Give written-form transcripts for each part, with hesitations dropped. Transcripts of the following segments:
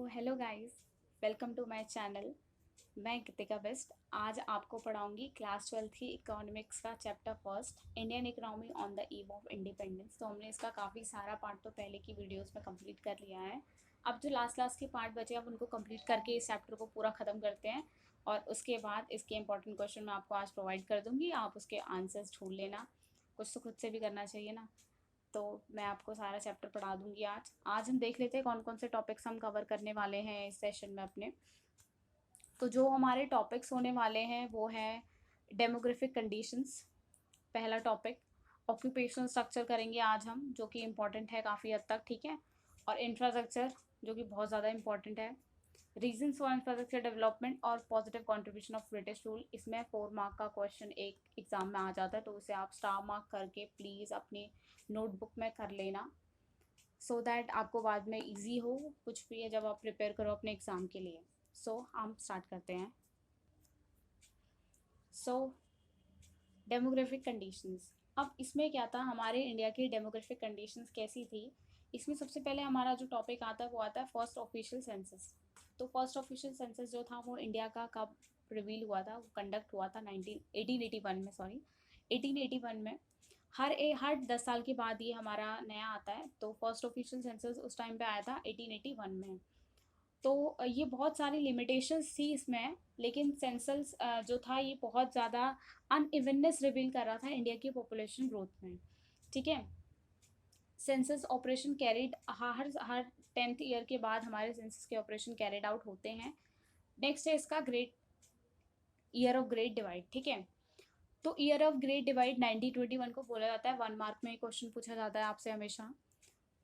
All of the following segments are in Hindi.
Hello guys, welcome to my channel. मैं कृतिका बेस्ट। आज आपको पढ़ाऊंगी क्लास 12 की इकोनॉमिक्स का chapter first, Indian economy on the eve of independence. तो हमने इसका काफ़ी सारा पार्ट तो पहले की वीडियोस में कंप्लीट कर लिया है। अब जो लास्ट के पार्ट बचे अब उनको कंप्लीट करके इस चैप्टर को पूरा ख़त्म करते हैं, और उसके बाद इसके इंपॉर्टेंट क्वेश्चन मैं आपको आज प्रोवाइड कर दूँगी। आप उसके आंसर्स ढूंढ लेना, कुछ तो खुद से भी करना चाहिए ना। तो मैं आपको सारा चैप्टर पढ़ा दूंगी। आज हम देख लेते हैं कौन कौन से टॉपिक्स हम कवर करने वाले हैं इस सेशन में अपने। तो जो हमारे टॉपिक्स होने वाले हैं वो है डेमोग्राफिक कंडीशंस, पहला टॉपिक। ऑक्यूपेशनल स्ट्रक्चर करेंगे आज हम, जो कि इम्पोर्टेंट है काफ़ी हद तक, ठीक है। और इंफ्रास्ट्रक्चर, जो कि बहुत ज़्यादा इम्पोर्टेंट है। रीजंस फॉर इंफ्रास्ट्रक्चर डेवलपमेंट और positive contribution of British rule. इसमें 4 मार्क का क्वेश्चन एक एग्जाम में आ जाता है, तो उसे आप स्टार मार्क करके प्लीज़ अपनी नोटबुक में कर लेना, सो दैट आपको बाद में इजी हो कुछ भी है जब आप प्रिपेयर करो अपने एग्ज़ाम के लिए। हम स्टार्ट करते हैं। Demographic conditions. अब इसमें क्या था, हमारे इंडिया की डेमोग्राफिक कंडीशंस कैसी थी। इसमें सबसे पहले हमारा जो टॉपिक आता है वो आता है फर्स्ट ऑफिशियल सेंसस। तो फर्स्ट ऑफिशियल सेंसस जो था वो इंडिया का कब रिवील हुआ था, वो कंडक्ट हुआ था 1881 में, 1881 में। हर 10 साल के बाद ये हमारा नया आता है। तो फर्स्ट ऑफिशियल सेंसस उस टाइम पे आया था 1881 में। तो ये बहुत सारी लिमिटेशंस थी इसमें, लेकिन सेंसस जो था ये बहुत ज़्यादा अनइवननेस रिवील कर रहा था इंडिया की पॉपुलेशन ग्रोथ में, ठीक है। सेंसस ऑपरेशन कैरिड हर 10th ईयर के बाद हमारे सेंसस के ऑपरेशन कैरिड आउट होते हैं। नेक्स्ट है इसका great year of great divide, ठीक है। तो ईयर ऑफ ग्रेट डिवाइड 1921 को बोला जाता है। 1 मार्क में क्वेश्चन पूछा जाता है आपसे हमेशा।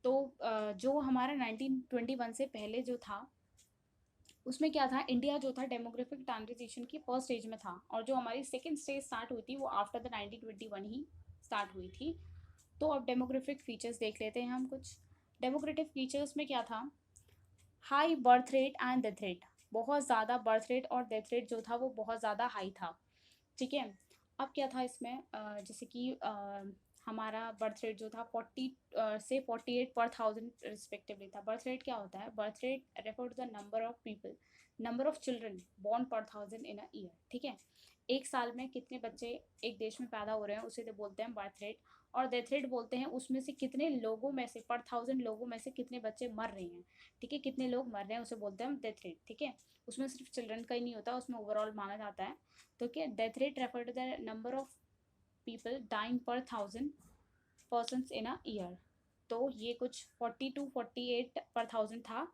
तो जो हमारा 1921 से पहले जो था उसमें क्या था, इंडिया जो था डेमोग्राफिक ट्रांजिशन की फर्स्ट स्टेज में था, और जो हमारी सेकेंड स्टेज स्टार्ट हुई थी वो आफ्टर द 1921 ही स्टार्ट हुई थी। तो अब डेमोग्राफिक फीचर्स देख लेते हैं हम कुछ। डेमोग्राफिक फीचर्स में क्या था, high birth rate and death rate. बहुत ज़्यादा बर्थ रेट और डेथ रेट जो था वो बहुत ज़्यादा हाई था, ठीक है। अब क्या था इसमें, जैसे कि हमारा बर्थ रेट जो था 40 से 48 पर थाउजेंड रिस्पेक्टिवली था। बर्थ रेट क्या होता है, birth rate refer to the number of people, number of children born per thousand in a year, ठीक है। एक साल में कितने बच्चे एक देश में पैदा हो रहे हैं उसे तो बोलते हैं बर्थ रेट। और डेथ रेट बोलते हैं उसमें से कितने लोगों में से, पर थाउजेंड लोगों में से कितने बच्चे मर रहे हैं, ठीक है, कितने लोग मर रहे हैं उसे बोलते हैं हम डेथ रेट, ठीक है। उसमें सिर्फ चिल्ड्रन का ही नहीं होता, उसमें ओवरऑल माना जाता है। तो क्या, death rate refer to the number of people dying per 1000 persons in a year. तो ये कुछ 40 to 48 पर 1000 था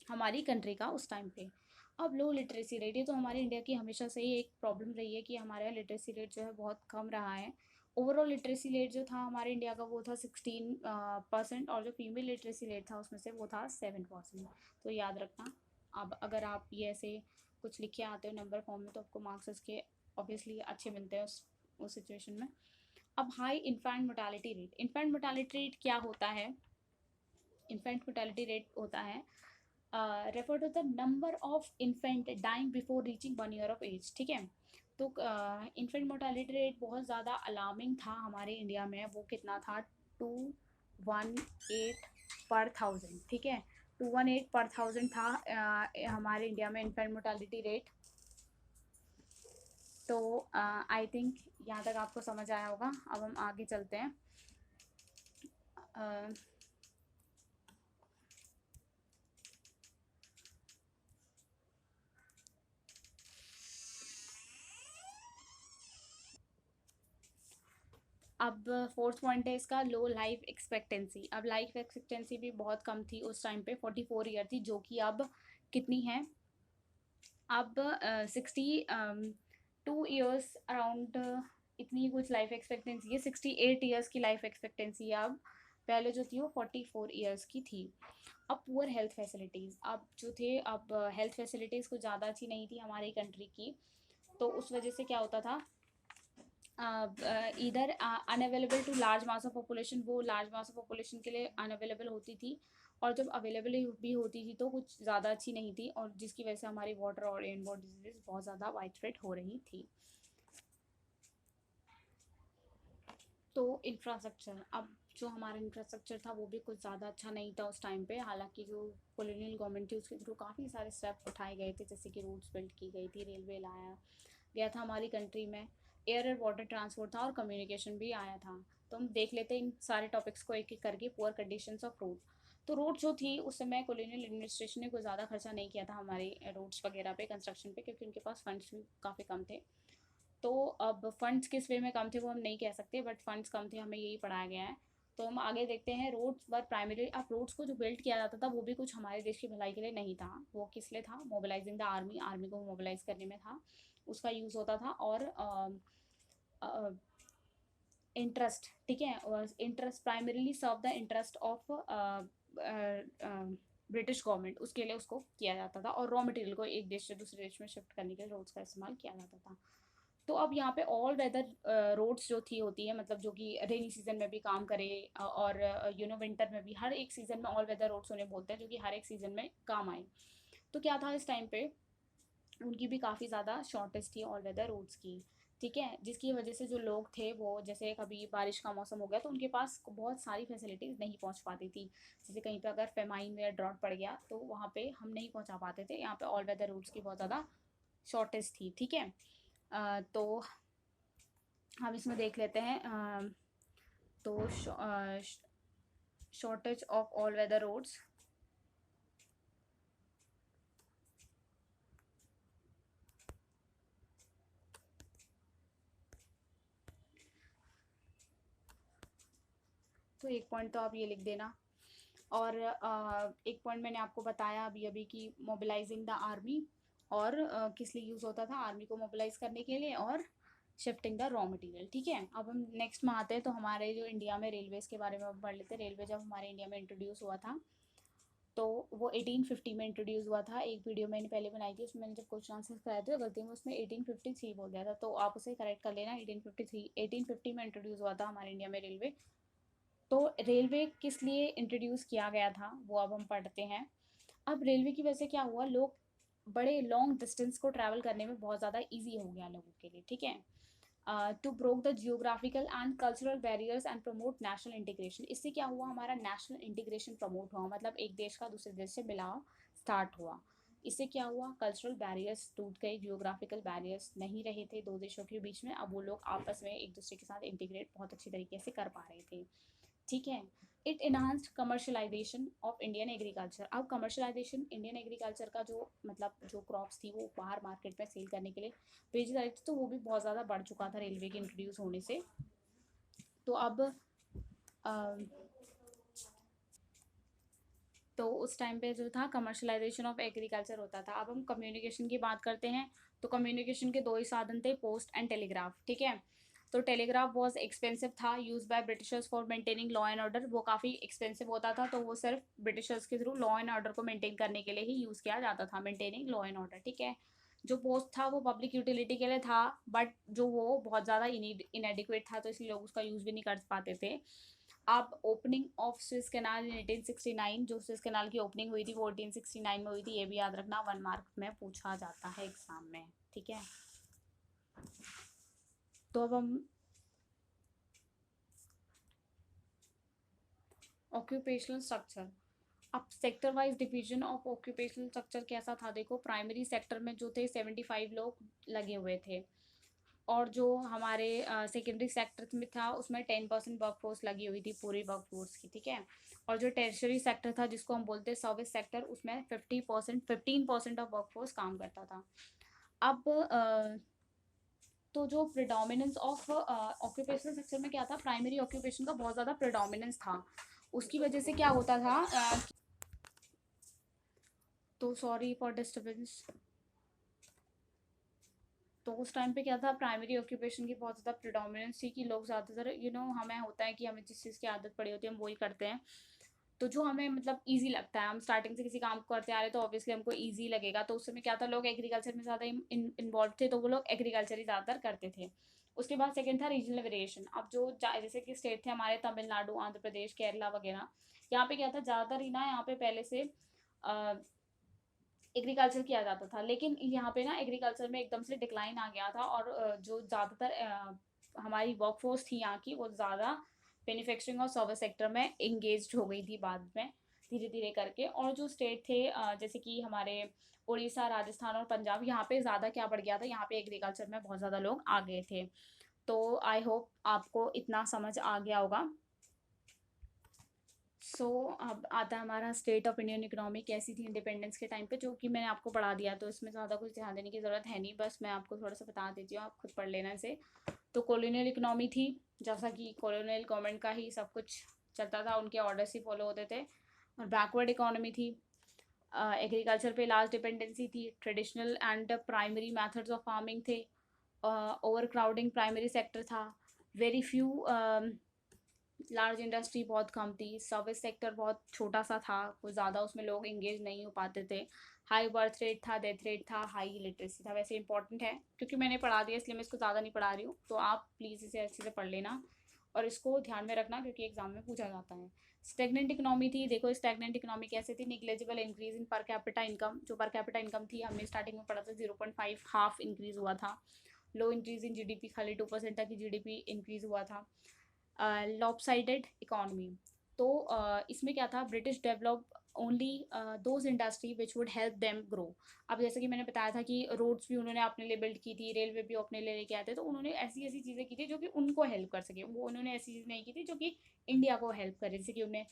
हमारी कंट्री का उस टाइम पे। अब लो लिटरेसी रेट, ये तो हमारे इंडिया की हमेशा से ही एक प्रॉब्लम रही है कि हमारे यहाँ लिटरेसी रेट जो है बहुत कम रहा है। ओवरऑल लिटरेसी रेट जो था हमारे इंडिया का वो था 16%, और जो फीमेल लिटरेसी रेट था उसमें से वो था 7%। तो याद रखना। अब अगर आप ये ऐसे कुछ लिखे आते हो नंबर फॉर्म में तो आपको मार्क्स इसके ऑब्वियसली अच्छे मिलते हैं उस सिचुएशन में। अब high infant mortality rate. Infant mortality rate क्या होता है, इन्फेंट मोर्टालिटी रेट होता है refer to the number of infant dying before reaching 1 year of age, ठीक है। तो इन्फेंट मोर्टालिटी रेट बहुत ज़्यादा अलार्मिंग था हमारे इंडिया में। वो कितना था, 218 पर 1000, ठीक है। 218 पर 1000 था हमारे इंडिया में इन्फेंट मोर्टालिटी रेट। तो आई थिंक यहाँ तक आपको समझ आया होगा। अब हम आगे चलते हैं। अब फोर्थ पॉइंट है इसका, लो लाइफ एक्सपेक्टेंसी। अब लाइफ एक्सपेक्टेंसी भी बहुत कम थी उस टाइम पे, 44 ईयर थी, जो कि अब कितनी है, अब 62 ईयर्स अराउंड, इतनी कुछ लाइफ एक्सपेक्टेंसी है। 68 ईयर्स की लाइफ एक्सपेक्टेंसी है अब, पहले जो थी वो 44 ईयर्स की थी। अब पुअर हेल्थ फैसिलिटीज़, अब जो थे, अब हेल्थ फैसिलिटीज़ कुछ ज़्यादा अच्छी नहीं थी हमारी कंट्री की। तो उस वजह से क्या होता था, इधर unavailable to large mass of population, वो लार्ज मास ऑफ पॉपुलेशन के लिए अनअवेलेबल होती थी, और जब अवेलेबल भी होती थी तो कुछ ज़्यादा अच्छी नहीं थी, और जिसकी वजह से हमारी वाटर और एयरबोर्न डिजीजेज बहुत ज़्यादा वाइड स्प्रेड हो रही थी। तो इंफ्रास्ट्रक्चर, अब जो हमारा इंफ्रास्ट्रक्चर था वो भी कुछ ज़्यादा अच्छा नहीं था उस टाइम पे। हालांकि जो कॉलोनियल गवर्नमेंट थी उसके थ्रू काफ़ी सारे स्टेप उठाए गए थे, जैसे कि रोड्स बिल्ड की गई थी, रेलवे लाया गया था हमारी कंट्री में, एयर और वाटर ट्रांसपोर्ट था और कम्युनिकेशन भी आया था। तो हम देख लेते हैं इन सारे टॉपिक्स को एक एक करके। Poor conditions of road. तो रोड जो थी उस समय कॉलोनियल एडमिनिस्ट्रेशन ने कोई ज़्यादा खर्चा नहीं किया था हमारे रोड्स वगैरह पे, कंस्ट्रक्शन पे, क्योंकि उनके पास फंड्स भी काफ़ी कम थे। तो अब फंड्स किस वे में कम थे वो हम नहीं कह सकते, बट फंड्स कम थे, हमें यही पढ़ाया गया है। तो हम आगे देखते हैं। रोड्स वर प्राइमरी, अब रोड्स को जो बिल्ड किया जाता था वो भी कुछ हमारे देश की भलाई के लिए नहीं था। वो किस लिए था? मोबिलाइजिंग द आर्मी, आर्मी को मोबिलाइज करने में था, उसका यूज़ होता था। और इंटरेस्ट, ठीक है, और interest primarily serve the interest of British government, उसके लिए उसको किया जाता था। और रॉ मटेरियल को एक देश से दूसरे देश में शिफ्ट करने के लिए रोड्स का इस्तेमाल किया जाता था। तो अब यहाँ पे ऑल वेदर रोड्स जो थी होती है, मतलब जो कि रेनी सीजन में भी काम करे, और विंटर में भी, हर एक सीजन में ऑल वेदर रोड्स उन्हें बोलते हैं, जो कि हर एक सीजन में काम आए। तो क्या था इस टाइम पे, उनकी भी काफ़ी ज़्यादा शॉर्टेज थी ऑल वेदर रोड्स की, ठीक है, जिसकी वजह से जो लोग थे वो, जैसे कभी बारिश का मौसम हो गया तो उनके पास बहुत सारी फैसिलिटीज़ नहीं पहुंच पाती थी। जैसे कहीं पे अगर फेमाइन या ड्रॉट पड़ गया तो वहाँ पे हम नहीं पहुंचा पाते थे। यहाँ पे ऑल वेदर रोड्स की बहुत ज़्यादा शॉर्टेज थी, ठीक है। तो हम इसमें देख लेते हैं। तो shortage of all weather roads. तो एक पॉइंट तो आप ये लिख देना। और एक पॉइंट मैंने आपको बताया अभी अभी कि मोबिलाइजिंग द आर्मी, और किस लिए यूज़ होता था आर्मी को मोबिलाइज करने के लिए, और शिफ्टिंग द रॉ मटेरियल, ठीक है। अब हम नेक्स्ट में आते हैं। तो हमारे जो इंडिया में रेलवेज़ के बारे में हम पढ़ लेते हैं। रेलवे जब हमारे इंडिया में इंट्रोड्यूस हुआ था तो वो 1850 में इंट्रोड्यूस हुआ था। एक वीडियो मैंने पहले बनाई थी, उसमें मैंने जब क्वेश्चन आंसर कराए थे गलती में उसमें 1853 बोल दिया था, तो आप उसे करेक्ट कर लेना। 1850 में इंट्रोड्यूस हुआ था हमारे इंडिया में रेलवे। तो रेलवे किस लिए इंट्रोड्यूस किया गया था वो अब हम पढ़ते हैं। अब रेलवे की वजह से क्या हुआ, लोग बड़े लॉन्ग डिस्टेंस को ट्रैवल करने में बहुत ज़्यादा ईजी हो गया लोगों के लिए, ठीक है। To broke the geographical and cultural barriers and promote national integration. इससे क्या हुआ, हमारा नेशनल इंटीग्रेशन प्रमोट हुआ, मतलब एक देश का दूसरे देश से मिलाव स्टार्ट हुआ। इससे क्या हुआ, कल्चरल बैरियर्स टूट गए, जियोग्राफिकल बैरियर्स नहीं रहे थे दो देशों के बीच में। अब वो लोग आपस में एक दूसरे के साथ इंटीग्रेट बहुत अच्छी तरीके से कर पा रहे थे, ठीक है। It enhanced commercialisation of Indian agriculture. अब कमर्शलाइजेशन इंडियन एग्रीकल्चर का जो, मतलब जो क्रॉप्स थी वो बाहर मार्केट में सेल करने के लिए भेजी जा रही थी, तो वो भी बहुत ज़्यादा बढ़ चुका था रेलवे के इंट्रोड्यूस होने से। तो अब तो उस टाइम पे जो था कमर्शलाइजेशन ऑफ एग्रीकल्चर होता था। अब हम कम्युनिकेशन की बात करते हैं। तो कम्युनिकेशन के दो ही साधन थे, पोस्ट एंड टेलीग्राफ, ठीक है। तो टेलीग्राफ वॉज एक्सपेंसिव था, use by Britishers for maintaining law and order. वो काफ़ी एक्सपेंसिव होता था, तो वो सिर्फ ब्रिटिशर्स के थ्रू लॉ एंड ऑर्डर को मेंटेन करने के लिए ही यूज़ किया जाता था, मेंटेनिंग लॉ एंड ऑर्डर, ठीक है। जो पोस्ट था वो पब्लिक यूटिलिटी के लिए था, बट जो वो बहुत ज़्यादा इनएडिक्वेट था, तो इसलिए लोग उसका यूज़ भी नहीं कर पाते थे। अब opening of Swiss canal in 1869, जो स्विस कैनाल की ओपनिंग हुई थी वो 1869 में हुई थी, ये भी याद रखना, 1 मार्क में पूछा जाता है एग्जाम में, ठीक है। तो अब हम ऑक्यूपेशनल स्ट्रक्चर। अब sector wise division of occupational structure कैसा था, देखो प्राइमरी सेक्टर में जो थे 75 लोग लगे हुए थे, और जो हमारे सेकेंडरी सेक्टर में था उसमें 10% वर्कफोर्स लगी हुई थी पूरी वर्कफोर्स की, ठीक है। और जो टेरिशरी सेक्टर था जिसको हम बोलते हैं सर्विस सेक्टर, उसमें 15% ऑफ वर्कफोर्स काम करता था। अब तो जो प्रिडोमिनेंस ऑफ ऑक्यूपेशनल सेक्टर में क्या था, प्राइमरी ऑक्यूपेशन का बहुत ज़्यादा प्रिडोमिनेंस था। उसकी वजह से क्या होता था, तो सॉरी फॉर डिस्टर्बेंस। तो उस टाइम पे क्या था, प्राइमरी ऑक्यूपेशन की बहुत ज़्यादा प्रिडोमिनेंस थी, कि लोग ज़्यादातर हमें होता है कि हमें जिस चीज़ की आदत पड़ी होती है हम वही करते हैं। तो जो हमें मतलब ईजी लगता है, हम स्टार्टिंग से किसी काम को करते आ रहे हैं तो ऑब्वियसली हमको ईजी लगेगा। तो उस समय क्या था, लोग एग्रीकल्चर में ज़्यादा इन्वॉल्व थे, तो वो लोग एग्रीकल्चर ही ज़्यादातर करते थे। उसके बाद सेकंड था रीजनल वेरिएशन। अब जो जैसे कि स्टेट थे हमारे तमिलनाडु, आंध्र प्रदेश, केरला वगैरह, यहाँ पे क्या था, ज़्यादातर ही ना यहाँ पे पहले से एग्रीकल्चर किया जाता था। लेकिन यहाँ पे ना एग्रीकल्चर में एकदम से डिक्लाइन आ गया था, और जो ज़्यादातर हमारी वर्कफोर्स थी यहाँ की वो ज़्यादा मैन्युफैक्चरिंग और सर्विस सेक्टर में एंगेज्ड हो गई थी बाद में धीरे धीरे करके। और जो स्टेट थे जैसे कि हमारे उड़ीसा, राजस्थान और पंजाब, यहाँ पे ज़्यादा क्या बढ़ गया था, यहाँ पे एग्रीकल्चर में बहुत ज़्यादा लोग आ गए थे। तो आई होप आपको इतना समझ आ गया होगा। अब आता है हमारा स्टेट ऑफ इंडियन इकोनॉमी कैसी थी इंडिपेंडेंस के टाइम पे, जो कि मैंने आपको पढ़ा दिया, तो इसमें ज़्यादा कुछ ध्यान देने की ज़रूरत है नहीं, बस मैं आपको थोड़ा सा बता देती हूँ, आप खुद पढ़ लेना इसे। तो कॉलोनियल इकोनॉमी थी, जैसा कि कॉलोनियल गवर्नमेंट का ही सब कुछ चलता था, उनके ऑर्डर्स ही फॉलो होते थे। और बैकवर्ड इकोनॉमी थी, एग्रीकल्चर पे लार्ज डिपेंडेंसी थी, traditional and primary methods of farming थे, ओवर क्राउडिंग प्राइमरी सेक्टर था, वेरी फ्यू लार्ज इंडस्ट्री बहुत कम थी, सर्विस सेक्टर बहुत छोटा सा था, कुछ ज़्यादा उसमें लोग इंगेज नहीं हो पाते थे, हाई बर्थ रेट था, डेथ रेट था, हाई लिटरेसी था। वैसे इंपॉर्टेंट है क्योंकि मैंने पढ़ा दिया इसलिए मैं इसको ज़्यादा नहीं पढ़ा रही हूँ, तो आप प्लीज़ इसे अच्छे से पढ़ लेना और इसको ध्यान में रखना क्योंकि एग्जाम में पूछा जाता है। स्टैग्नेंट इकोनॉमी थी, देखो स्टैग्नेंट इकोनॉमी कैसे थी, negligible increase in per capita income, जो पर कैपिटा इनकम थी हमने स्टार्टिंग में पढ़ा था 0.5 हाफ इंक्रीज हुआ था, लो इंक्रीज इन जीडीपी, खाली 2% तक की जीडीपी इंक्रीज हुआ था। लॉपसाइडेड इकोनॉमी, तो इसमें क्या था, British develop only those industry which would help them grow. अब जैसे कि मैंने बताया था कि रोड्स भी उन्होंने अपने लिए बिल्ड की थी, रेलवे भी अपने लिए लेके आते, तो उन्होंने ऐसी ऐसी चीज़ें की थी जो कि उनको हेल्प कर सके, वो उन्होंने ऐसी चीज़ नहीं की थी जो कि इंडिया को हेल्प करे। जैसे कि उन्हें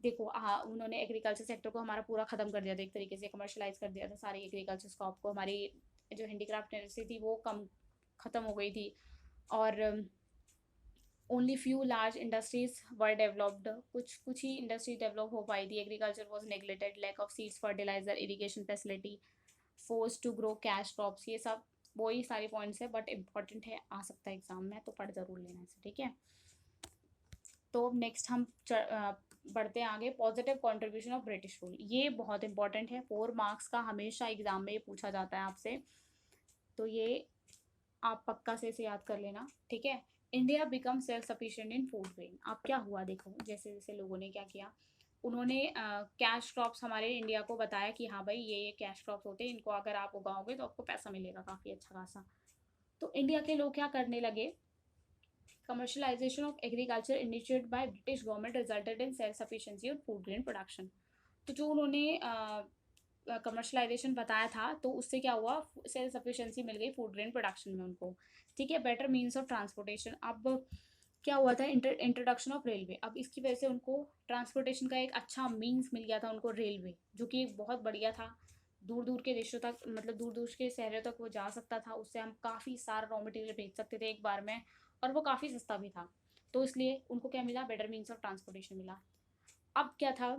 देखो, हाँ, उन्होंने एग्रीकल्चर सेक्टर को हमारा पूरा ख़त्म कर दिया था, एक तरीके से कमर्शलाइज कर दिया था सारी एग्रीकल्चर क्रॉप को, हमारी जो हैंडीक्राफ्ट इंडस्ट्री थी वो कम ख़त्म हो गई थी। और only few large industries were developed, कुछ ही इंडस्ट्री डेवलप हो पाई थी। Agriculture was neglected, lack of seeds, fertilizer, irrigation facility, force to grow cash crops, ये सब वही सारे पॉइंट्स है, बट इंपॉर्टेंट है, आ सकता है एग्जाम में, तो पढ़ जरूर लेना इसे, ठीक है। तो अब नेक्स्ट हम बढ़ते हैं आगे, positive contribution of British rule, ये बहुत इंपॉर्टेंट है, 4 मार्क्स का हमेशा एग्जाम में ये पूछा जाता है आपसे, तो ये आप पक्का से इसे याद कर लेना, ठीक है। इंडिया बिकम सेल्फ सफिशिएंट इन फूड ग्रेन, अब क्या हुआ देखो, जैसे जैसे लोगों ने क्या किया, उन्होंने कैश क्रॉप्स हमारे इंडिया को बताया कि हाँ भाई ये कैश क्रॉप्स होते हैं, इनको अगर आप उगाओगे तो आपको पैसा मिलेगा काफ़ी अच्छा खासा। तो इंडिया के लोग क्या करने लगे, commercialisation of agriculture initiated by British government resulted in self sufficiency of food grain production. तो जो उन्होंने कमर्शलाइजेशन बताया था, तो उससे क्या हुआ, सेल्फ सफिशिएंसी मिल गई फूड ग्रेन प्रोडक्शन में उनको, ठीक है। बेटर मीन्स ऑफ ट्रांसपोर्टेशन, अब क्या हुआ था, इंट्रोडक्शन ऑफ रेलवे, अब इसकी वजह से उनको ट्रांसपोर्टेशन का एक अच्छा मीन्स मिल गया था उनको, रेलवे, जो कि एक बहुत बढ़िया था, दूर दूर के देशों तक, मतलब दूर दूर के शहरों तक वो जा सकता था, उससे हम काफ़ी सारा रॉ मटेरियल भेज सकते थे एक बार में, और वो काफ़ी सस्ता भी था, तो इसलिए उनको क्या मिला, बेटर मीन्स ऑफ ट्रांसपोर्टेशन मिला। अब क्या था,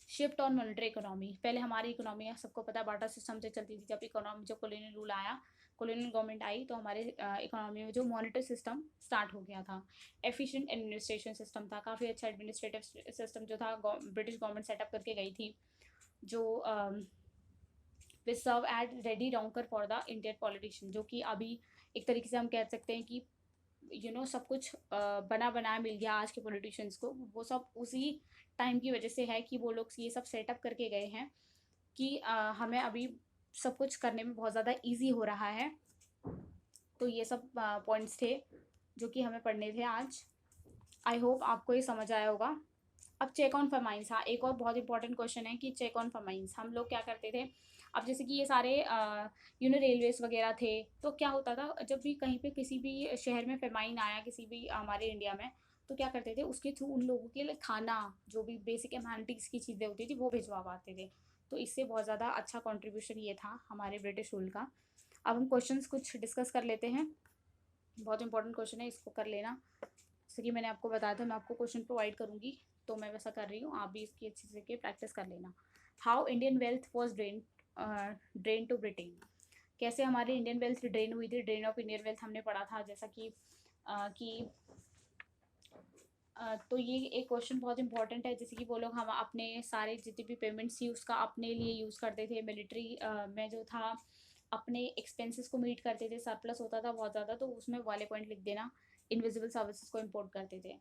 शिफ्ट ऑन मॉनेटरी इकोनॉमी, पहले हमारी इकोनॉमी सबको पता है बाटा सिस्टम से चलती थी, जब इकोनॉमी, जब कॉलोनियल रूल आया, कॉलोनियल गवर्नमेंट आई, तो हमारे इकोनॉमी में जो मॉनेटरी सिस्टम स्टार्ट हो गया था, एफिशिएंट एडमिनिस्ट्रेशन सिस्टम था, काफ़ी अच्छा एडमिनिस्ट्रेटिव सिस्टम जो था ब्रिटिश गवर्नमेंट सेटअप करके गई थी, जो which serve as ready reckoner for the Indian politician, जो कि अभी एक तरीके से हम कह सकते हैं कि सब कुछ बना बनाया मिल गया आज के पॉलिटिशियंस को, वो सब उसी टाइम की वजह से है कि वो लोग ये सब सेटअप करके गए हैं कि हमें अभी सब कुछ करने में बहुत ज़्यादा इजी हो रहा है। तो ये सब पॉइंट्स थे जो कि हमें पढ़ने थे आज, आई होप आपको ये समझ आया होगा। अब चेक ऑन फरमाइंस, हाँ, एक और बहुत इंपॉर्टेंट क्वेश्चन है कि चेक ऑन फरमाइंस हम लोग क्या करते थे, अब जैसे कि ये सारे रेलवेज वगैरह थे, तो क्या होता था, जब भी कहीं पे किसी भी शहर में फरमाइन आया किसी भी हमारे इंडिया में, तो क्या करते थे, उसके थ्रू उन लोगों के लिए खाना, जो भी बेसिक एम्यूनिटीज़ की चीज़ें होती थी वो भिजवा पाते थे, तो इससे बहुत ज़्यादा अच्छा कॉन्ट्रीब्यूशन ये था हमारे ब्रिटिश रूल का। अब हम क्वेश्चंस कुछ डिस्कस कर लेते हैं, बहुत इंपॉर्टेंट क्वेश्चन है, इसको कर लेना, जैसे कि मैंने आपको बताया था मैं आपको क्वेश्चन प्रोवाइड करूँगी, तो मैं वैसा कर रही हूँ, आप भी इसकी अच्छी से प्रैक्टिस कर लेना। How Indian wealth was drain to Britain, कैसे हमारी इंडियन वेल्थ ड्रेन हुई थी, ड्रेन ऑफ इंडियन वेल्थ हमने पढ़ा था, जैसा कि तो ये एक क्वेश्चन बहुत इंपॉर्टेंट है, जैसे कि वो लोग हम अपने सारे जितने भी पेमेंट्स थी उसका अपने लिए यूज़ करते थे, मिलिट्री में जो था अपने एक्सपेंसेस को मीट करते थे, सरप्लस होता था बहुत ज़्यादा, तो उसमें वाले पॉइंट लिख देना, इनविजिबल सर्विसेज को इम्पोर्ट करते थे।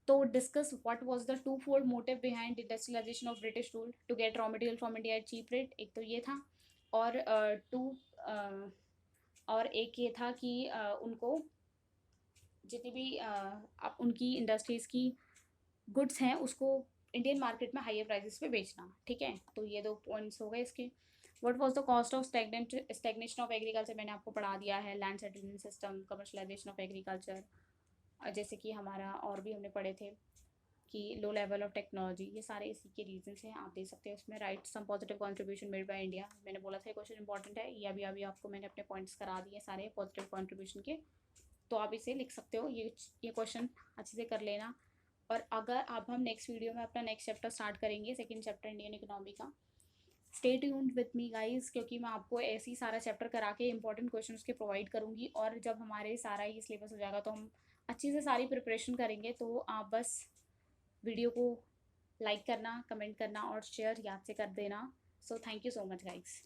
तो discuss what was the twofold motive behind industrialization of British rule, to get raw material from India at cheap rate, एक तो ये था, और टू और एक ये था कि उनको जितनी भी आप उनकी इंडस्ट्रीज़ की गुड्स हैं उसको इंडियन मार्केट में हायर प्राइसेस पे बेचना, ठीक है। तो ये दो पॉइंट्स हो गए इसके। What was the cost of stagnation of agriculture, मैंने आपको पढ़ा दिया है। Land settlement system, commercialisation of agriculture, जैसे कि हमारा और भी हमने पढ़े थे कि लो लेवल ऑफ टेक्नोलॉजी, ये सारे इसी के रीजंस हैं। आप देख सकते हैं उसमें right some positive contribution made by India, मैंने बोला था क्वेश्चन इंपॉर्टेंट है ये, अभी आपको मैंने अपने पॉइंट्स करा दिए सारे पॉजिटिव कंट्रीब्यूशन के, तो आप इसे लिख सकते हो। ये क्वेश्चन अच्छे से कर लेना। और अगर अब हम नेक्स्ट वीडियो में अपना नेक्स्ट चैप्टर स्टार्ट करेंगे, सेकंड चैप्टर इंडियन इकोनॉमी का। Stay tuned with me guys, क्योंकि मैं आपको ऐसे ही सारा चैप्टर करा के इंपॉर्टेंट क्वेश्चन के प्रोवाइड करूँगी। और जब हमारे सारा ही सिलेबस हो जाएगा तो हम अच्छे से सारी प्रिपरेशन करेंगे। तो आप बस वीडियो को लाइक करना, कमेंट करना और शेयर याद से कर देना। So thank you so much guys.